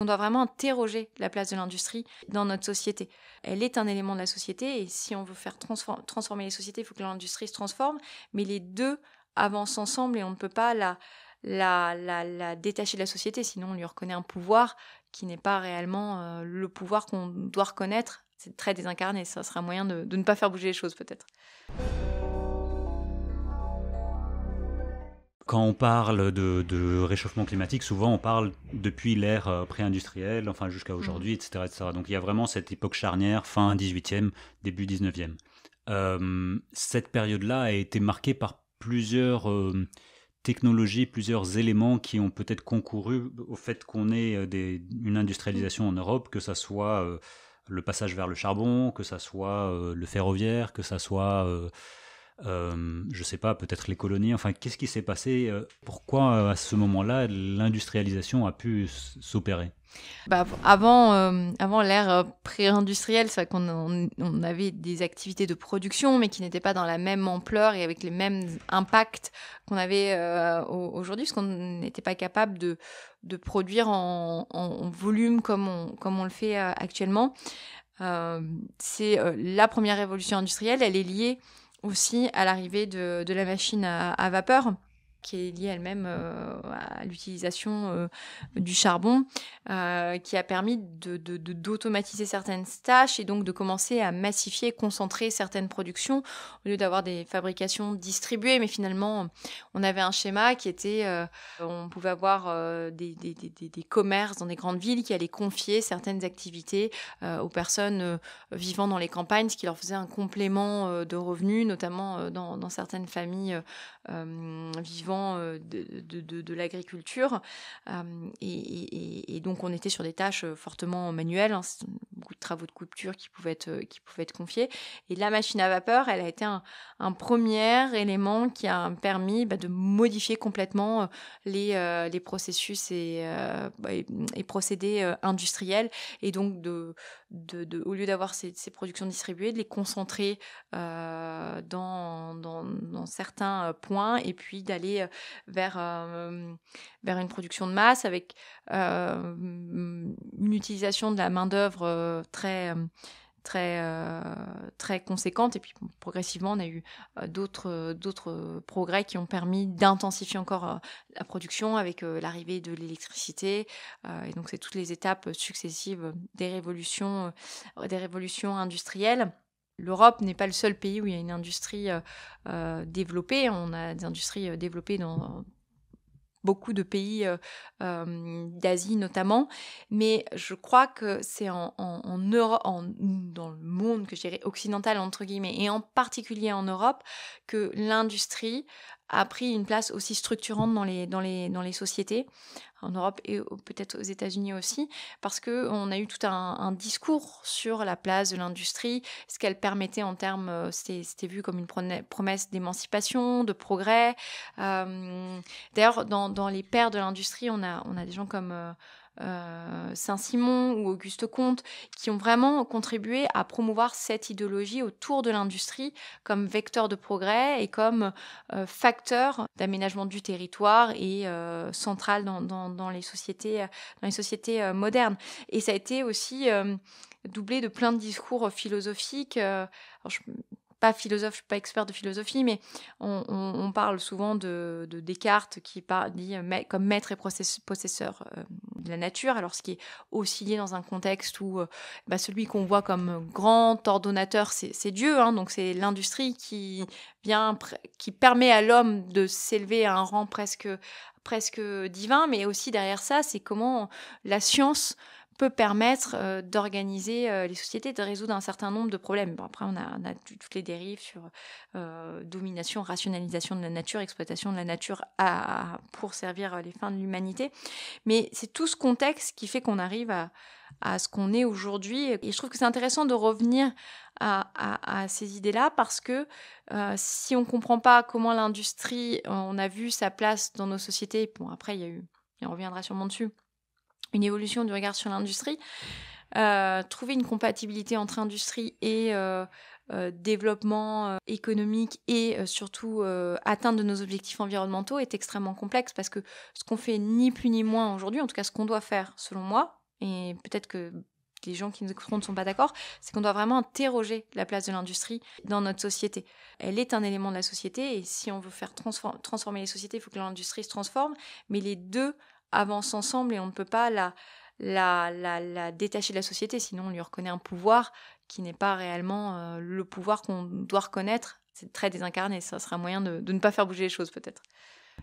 On doit vraiment interroger la place de l'industrie dans notre société. Elle est un élément de la société et si on veut faire transformer les sociétés, il faut que l'industrie se transforme, mais les 2 avancent ensemble et on ne peut pas la détacher de la société, sinon on lui reconnaît un pouvoir qui n'est pas réellement, le pouvoir qu'on doit reconnaître. C'est très désincarné, ça serait un moyen de ne pas faire bouger les choses peut-être. Quand on parle de réchauffement climatique, souvent on parle depuis l'ère pré-industrielle, enfin jusqu'à Mmh. aujourd'hui, etc., etc. Donc il y a vraiment cette époque charnière, fin 18e, début 19e. Cette période-là a été marquée par plusieurs technologies, plusieurs éléments qui ont peut-être concouru au fait qu'on ait une Mmh. industrialisation en Europe, que ça soit le passage vers le charbon, que ça soit le ferroviaire, que ça soit je sais pas, peut-être les colonies. Enfin, qu'est-ce qui s'est passé? Pourquoi, à ce moment-là, l'industrialisation a pu s'opérer? Avant l'ère, pré-industrielle, c'est vrai qu'on avait des activités de production, mais qui n'étaient pas dans la même ampleur et avec les mêmes impacts qu'on avait, aujourd'hui, parce qu'on n'était pas capable de produire en volume comme on le fait, actuellement. C'est, la première révolution industrielle, elle est liée aussi à l'arrivée de la machine à vapeur, qui est liée elle-même, à l'utilisation, du charbon, qui a permis d'automatiser certaines tâches et donc de commencer à massifier, concentrer certaines productions au lieu d'avoir des fabrications distribuées. Mais finalement, on avait un schéma qui était, on pouvait avoir, des commerces dans des grandes villes qui allaient confier certaines activités, aux personnes, vivant dans les campagnes, ce qui leur faisait un complément, de revenus, notamment, dans certaines familles, vivant, de l'agriculture. Et donc on était sur des tâches, fortement manuelles, hein, beaucoup de travaux de couture qui pouvaient être confiés et la machine à vapeur, elle a été un 1 élément qui a permis, de modifier complètement, les processus et procédés, industriels et donc au lieu d'avoir ces productions distribuées, de les concentrer dans certains points et puis d'aller vers, vers une production de masse avec une utilisation de la main-d'œuvre très, très conséquente. Et puis progressivement, on a eu d'autres progrès qui ont permis d'intensifier encore la production avec l'arrivée de l'électricité. Et donc, c'est toutes les étapes successives des révolutions industrielles. L'Europe n'est pas le seul pays où il y a une industrie développée. On a des industries développées dans beaucoup de pays d'Asie notamment, mais je crois que c'est en Europe, dans le monde que je dirais occidental entre guillemets, et en particulier en Europe, que l'industrie a pris une place aussi structurante dans les sociétés, en Europe et peut-être aux États-Unis aussi, parce qu'on a eu tout un discours sur la place de l'industrie, ce qu'elle permettait en termes, c'était vu comme une promesse d'émancipation, de progrès. D'ailleurs, dans les pères de l'industrie, on a des gens comme Saint-Simon ou Auguste Comte qui ont vraiment contribué à promouvoir cette idéologie autour de l'industrie comme vecteur de progrès et comme facteur d'aménagement du territoire et central dans les sociétés modernes. Et ça a été aussi doublé de plein de discours philosophiques. Alors pas philosophe, je suis pas expert de philosophie, mais on parle souvent de Descartes qui dit comme maître et possesseur de la nature, alors ce qui est aussi lié dans un contexte où celui qu'on voit comme grand ordonnateur, c'est Dieu, hein, donc c'est l'industrie qui permet à l'homme de s'élever à un rang presque divin, mais aussi derrière ça, c'est comment la science peut permettre d'organiser les sociétés, de résoudre un certain nombre de problèmes. Bon, après, on a toutes les dérives sur domination, rationalisation de la nature, exploitation de la nature pour servir les fins de l'humanité. Mais c'est tout ce contexte qui fait qu'on arrive à ce qu'on est aujourd'hui. Et je trouve que c'est intéressant de revenir à ces idées-là parce que si on ne comprend pas comment l'industrie, on a vu sa place dans nos sociétés, bon après il y a eu, et on reviendra sûrement dessus, une évolution du regard sur l'industrie, trouver une compatibilité entre industrie et développement économique et surtout atteinte de nos objectifs environnementaux est extrêmement complexe parce que ce qu'on fait ni plus ni moins aujourd'hui, en tout cas ce qu'on doit faire selon moi, et peut-être que les gens qui nous écouteront ne sont pas d'accord, c'est qu'on doit vraiment interroger la place de l'industrie dans notre société. Elle est un élément de la société, et si on veut faire transformer les sociétés, il faut que l'industrie se transforme, mais les deux avancent ensemble, et on ne peut pas la détacher de la société, sinon on lui reconnaît un pouvoir qui n'est pas réellement le pouvoir qu'on doit reconnaître. C'est très désincarné, ça sera un moyen de ne pas faire bouger les choses peut-être.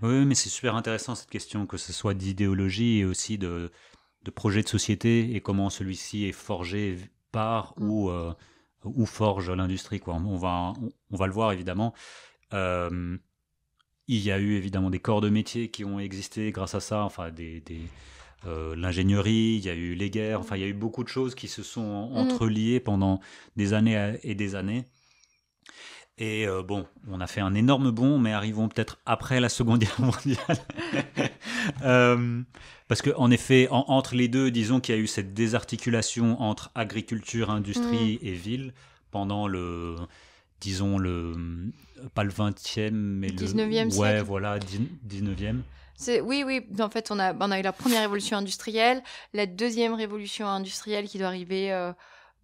Oui, mais c'est super intéressant cette question, que ce soit d'idéologie et aussi de projet de société, et comment celui-ci est forgé par ou forge l'industrie, quoi. On va le voir évidemment. Euh, il y a eu évidemment des corps de métier qui ont existé grâce à ça, enfin l'ingénierie, il y a eu les guerres, enfin il y a eu beaucoup de choses qui se sont entreliées pendant des années et des années. Et bon, on a fait un énorme bond, mais arrivons peut-être après la Seconde Guerre mondiale. Parce qu'en effet, entre les deux, disons qu'il y a eu cette désarticulation entre agriculture, industrie et ville pendant disons, pas le 20e, mais 19e ouais, siècle. voilà, 19e. Oui, en fait, on a eu la première révolution industrielle, la deuxième révolution industrielle qui doit arriver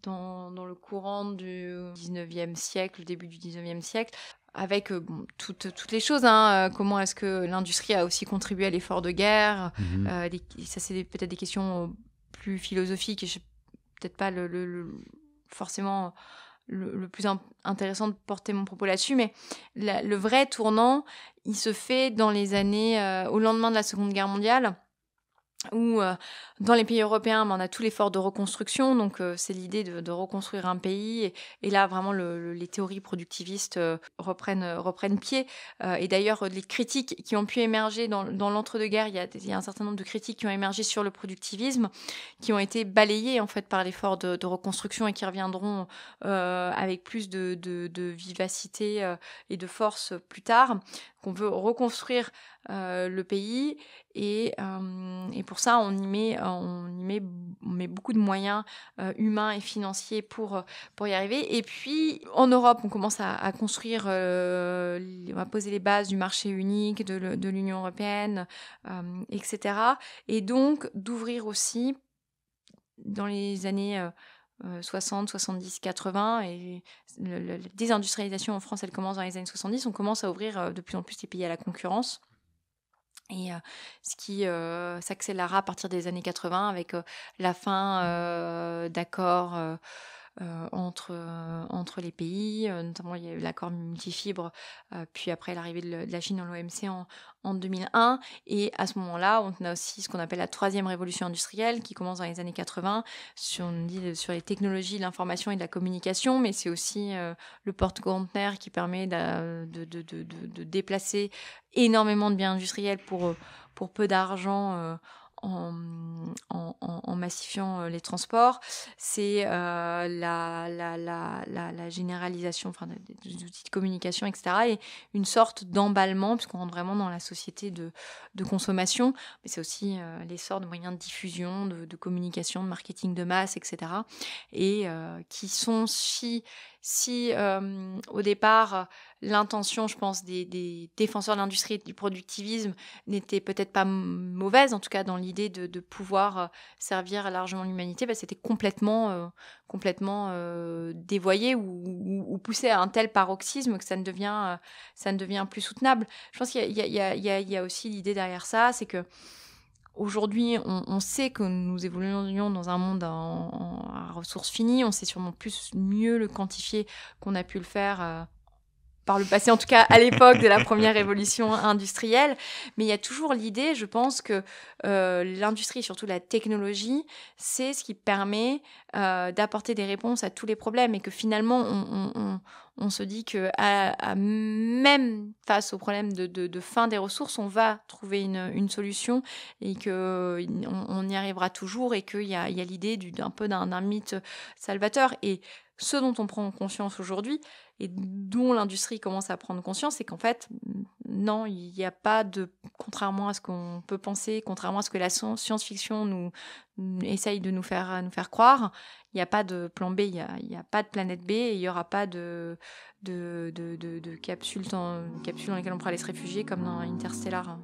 dans le courant du 19e siècle, le début du 19e siècle, avec toutes les choses. Comment est-ce que l'industrie a aussi contribué à l'effort de guerre. Ça, c'est peut-être des questions plus philosophiques, et je peut-être pas forcément le plus intéressant de porter mon propos là-dessus, mais le vrai tournant, il se fait dans les années au lendemain de la Seconde Guerre mondiale, où dans les pays européens, on a tout l'effort de reconstruction, donc c'est l'idée de reconstruire un pays, et là vraiment les théories productivistes reprennent pied, et d'ailleurs les critiques qui ont pu émerger dans l'entre-deux-guerres, il y a un certain nombre de critiques qui ont émergé sur le productivisme, qui ont été balayées en fait par l'effort de reconstruction, et qui reviendront avec plus de vivacité et de force plus tard, qu'on veut reconstruire le pays, et pour ça on met beaucoup de moyens humains et financiers pour y arriver. Et puis en Europe, on commence à construire, on va poser les bases du marché unique, de l'Union européenne, etc. Et donc d'ouvrir aussi dans les années 60, 70, 80, et la désindustrialisation en France, elle commence dans les années 70, on commence à ouvrir de plus en plus les pays à la concurrence. Et ce qui s'accélérera à partir des années 80 avec la fin d'accords entre les pays, notamment il y a eu l'accord multifibre, puis après l'arrivée de la Chine dans l'OMC en 2001. Et à ce moment-là, on a aussi ce qu'on appelle la troisième révolution industrielle, qui commence dans les années 80, sur les technologies de l'information et de la communication, mais c'est aussi le porte-conteneur qui permet de déplacer énormément de biens industriels pour peu d'argent, en massifiant les transports. C'est la généralisation, enfin, des outils de communication, etc. Et une sorte d'emballement, puisqu'on rentre vraiment dans la société de consommation, mais c'est aussi l'essor de moyens de diffusion, de communication, de marketing de masse, etc. Et qui sont si au départ, l'intention, je pense, des défenseurs de l'industrie et du productivisme n'était peut-être pas mauvaise, en tout cas dans l'idée de pouvoir servir largement l'humanité, c'était complètement dévoyé ou poussé à un tel paroxysme que ça ne devient plus soutenable. Je pense qu'il y a aussi l'idée derrière ça, c'est que aujourd'hui, on sait que nous évoluons dans un monde à ressources finies. On sait sûrement mieux le quantifier qu'on a pu le faire par le passé, en tout cas à l'époque de la première révolution industrielle. Mais il y a toujours l'idée, je pense, que l'industrie, surtout la technologie, c'est ce qui permet d'apporter des réponses à tous les problèmes, et que finalement, on se dit que même face au problème de fin des ressources, on va trouver une solution, et qu'on y arrivera toujours, et qu'il y a l'idée d'un peu d'un mythe salvateur. Et ce dont on prend conscience aujourd'hui, et dont l'industrie commence à prendre conscience, c'est qu'en fait, non, il n'y a pas contrairement à ce qu'on peut penser, contrairement à ce que la science-fiction nous essaye de nous faire croire, il n'y a pas de plan B, il n'y a pas de planète B, et il n'y aura pas de capsule dans laquelle on pourra aller se réfugier comme dans Interstellar.